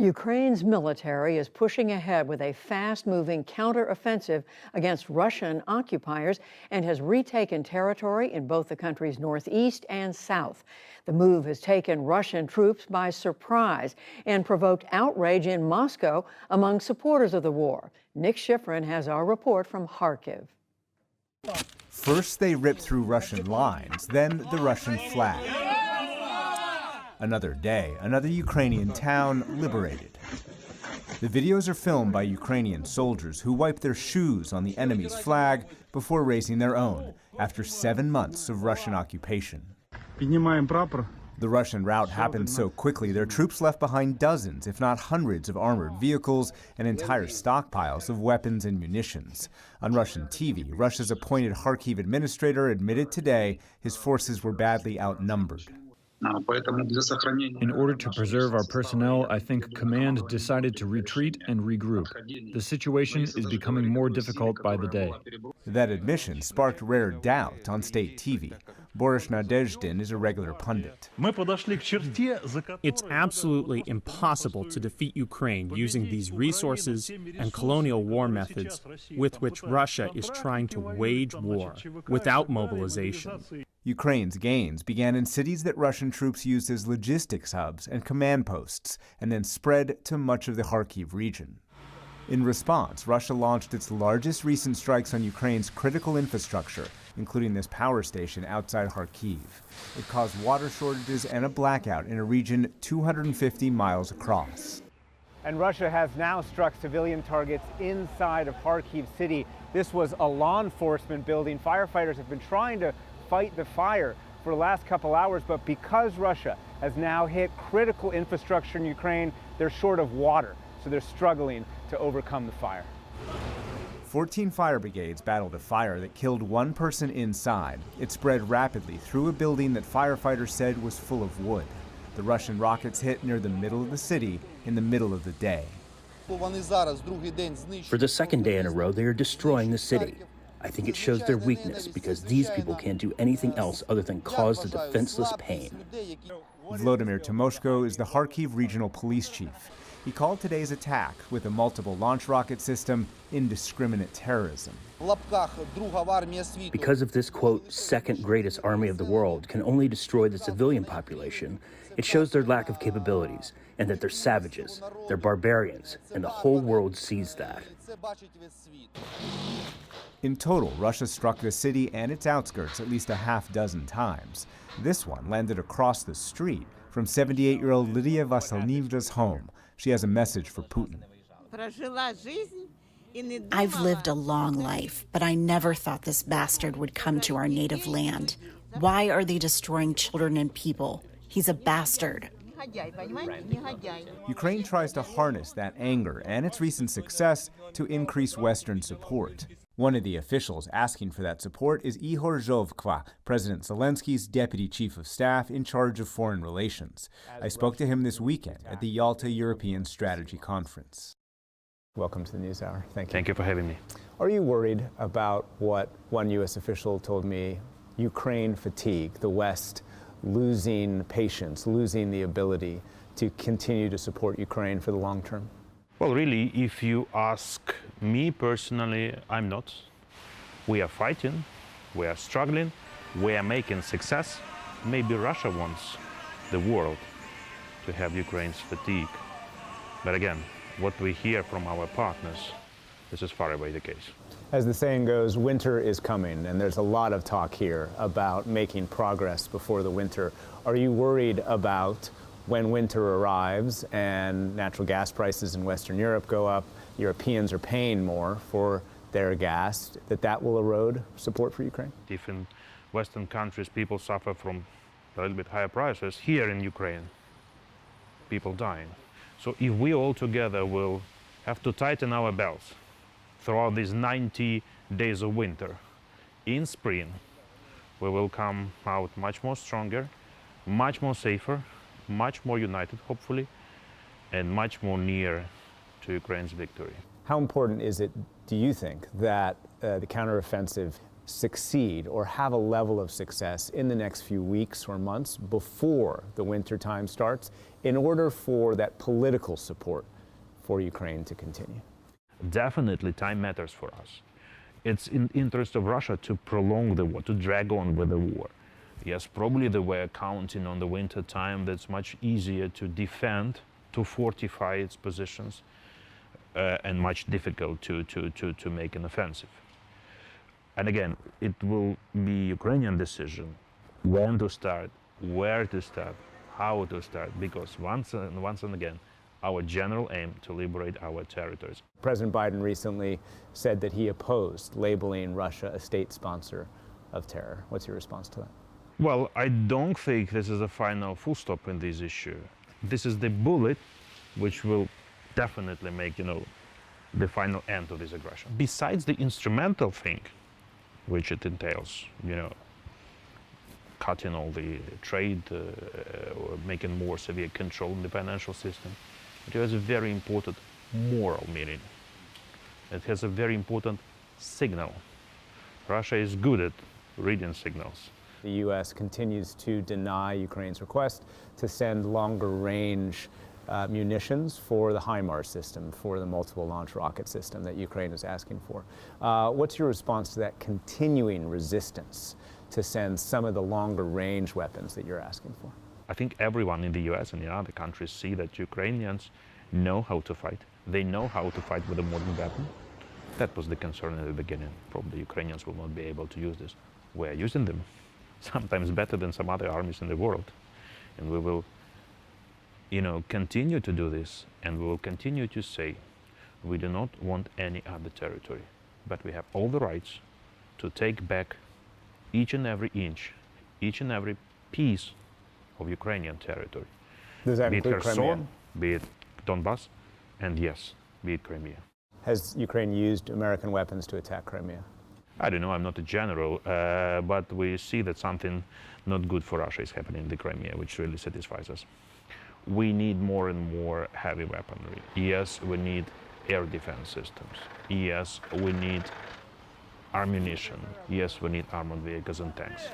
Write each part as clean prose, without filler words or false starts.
Ukraine's military is pushing ahead with a fast-moving counteroffensive against Russian occupiers and has retaken territory in both the country's northeast and south. The move has taken Russian troops by surprise and provoked outrage in Moscow among supporters of the war. Nick Schifrin has our report from Kharkiv. First, they ripped through Russian lines, then the Russian flag. Another day, another Ukrainian town liberated. The videos are filmed by Ukrainian soldiers who wipe their shoes on the enemy's flag before raising their own after 7 months of Russian occupation. The Russian rout happened so quickly, their troops left behind dozens, if not hundreds, of armored vehicles and entire stockpiles of weapons and munitions. On Russian TV, Russia's appointed Kharkiv administrator admitted today his forces were badly outnumbered. In order to preserve our personnel, I think command decided to retreat and regroup. The situation is becoming more difficult by the day. That admission sparked rare doubt on state TV. Boris Nadezhdin is a regular pundit. It's absolutely impossible to defeat Ukraine using these resources and colonial war methods with which Russia is trying to wage war without mobilization. Ukraine's gains began in cities that Russian troops used as logistics hubs and command posts, and then spread to much of the Kharkiv region. In response, Russia launched its largest recent strikes on Ukraine's critical infrastructure, including this power station outside Kharkiv. It caused water shortages and a blackout in a region 250 miles across. And Russia has now struck civilian targets inside of Kharkiv city. This was a law enforcement building. Firefighters have been trying to fight the fire for the last couple hours, but because Russia has now hit critical infrastructure in Ukraine, they're short of water, so they're struggling to overcome the fire. 14 fire brigades battled a fire that killed one person inside. It spread rapidly through a building that firefighters said was full of wood. The Russian rockets hit near the middle of the city in the middle of the day. For the second day in a row, they are destroying the city. I think it shows their weakness because these people can't do anything else other than cause the defenseless pain. Vladimir Timoshko is the Kharkiv regional police chief. He called today's attack with a multiple launch rocket system indiscriminate terrorism. Because of this, quote, second greatest army of the world can only destroy the civilian population, it shows their lack of capabilities and that they're savages, they're barbarians, and the whole world sees that. In total, Russia struck the city and its outskirts at least a half-dozen times. This one landed across the street from 78-year-old Lydia Vasilnivna's home. She has a message for Putin. I've lived a long life, but I never thought this bastard would come to our native land. Why are they destroying children and people? He's a bastard. Ukraine tries to harness that anger and its recent success to increase Western support. One of the officials asking for that support is Ihor Zhovkva, President Zelensky's deputy chief of staff in charge of foreign relations. I spoke to him this weekend at the Yalta European Strategy Conference. Welcome to the NewsHour. Thank you. Thank you for having me. Are you worried about what one U.S. official told me, Ukraine fatigue, the West losing patience, losing the ability to continue to support Ukraine for the long term? Well, really, if you ask me personally, I'm not. We are fighting, we are struggling, we are making success. Maybe Russia wants the world to have Ukraine's fatigue. But again, what we hear from our partners, this is far away the case. As the saying goes, winter is coming, and there's a lot of talk here about making progress before the winter. Are you worried about when winter arrives and natural gas prices in Western Europe go up, Europeans are paying more for their gas, that will erode support for Ukraine? If in Western countries people suffer from a little bit higher prices, here in Ukraine, people dying. So if we all together will have to tighten our belts throughout these 90 days of winter, in spring, we will come out much more stronger, much more safer, much more united, hopefully, and much more near to Ukraine's victory. How important is it, do you think, that the counteroffensive succeed or have a level of success in the next few weeks or months before the winter time starts in order for that political support for Ukraine to continue? Definitely time matters for us. It's in interest of Russia to prolong the war, to drag on with the war. Yes, probably they were counting on the winter time that's much easier to defend, to fortify its positions, and much difficult to make an offensive. And again, it will be Ukrainian decision when to start, where to start, how to start, because once and again, our general aim to liberate our territories. President Biden recently said that he opposed labeling Russia a state sponsor of terror. What's your response to that? Well, I don't think this is a final full stop in this issue. This is the bullet which will definitely make, the final end of this aggression. Besides the instrumental thing, which it entails, cutting all the trade or making more severe control in the financial system, it has a very important moral meaning. It has a very important signal. Russia is good at reading signals. The U.S. continues to deny Ukraine's request to send longer-range munitions for the HIMARS system, for the multiple launch rocket system that Ukraine is asking for. What's your response to that continuing resistance to send some of the longer-range weapons that you're asking for? I think everyone in the US and in other countries see that Ukrainians know how to fight. They know how to fight with a modern weapon. That was the concern at the beginning. Probably Ukrainians will not be able to use this. We're using them, sometimes better than some other armies in the world. And we will, continue to do this, and we will continue to say, we do not want any other territory, but we have all the rights to take back each and every inch, each and every piece of Ukrainian territory. Does that be it include Crimea? Kherson, be it Donbass, and yes, be it Crimea. Has Ukraine used American weapons to attack Crimea? I don't know, I'm not a general, but we see that something not good for Russia is happening in the Crimea, which really satisfies us. We need more and more heavy weaponry. Yes, we need air defense systems. Yes, we need ammunition. Yes, we need armored vehicles and tanks.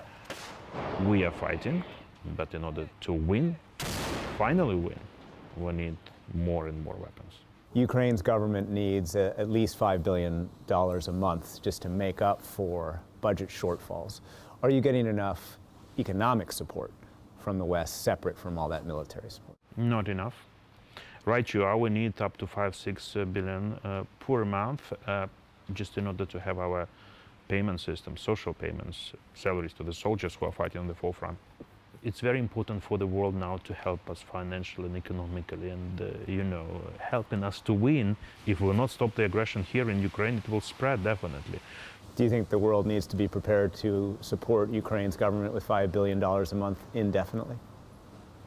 We are fighting, but in order to win, finally win, we need more and more weapons. Ukraine's government needs at least $5 billion a month just to make up for budget shortfalls. Are you getting enough economic support from the West separate from all that military support? Not enough. Right, you are. We need up to $5-6 billion per month just in order to have our payment system, social payments, salaries to the soldiers who are fighting on the forefront. It's very important for the world now to help us financially and economically and, helping us to win. If we will not stop the aggression here in Ukraine, it will spread definitely. Do you think the world needs to be prepared to support Ukraine's government with $5 billion a month indefinitely?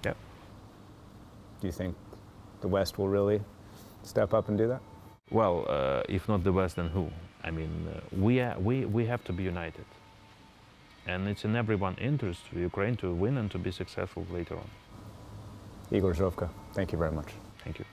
Yeah. Do you think the West will really step up and do that? Well, if not the West, then who? I mean, we have to be united. And it's in everyone's interest for Ukraine to win and to be successful later on. Igor Zhovko, thank you very much. Thank you.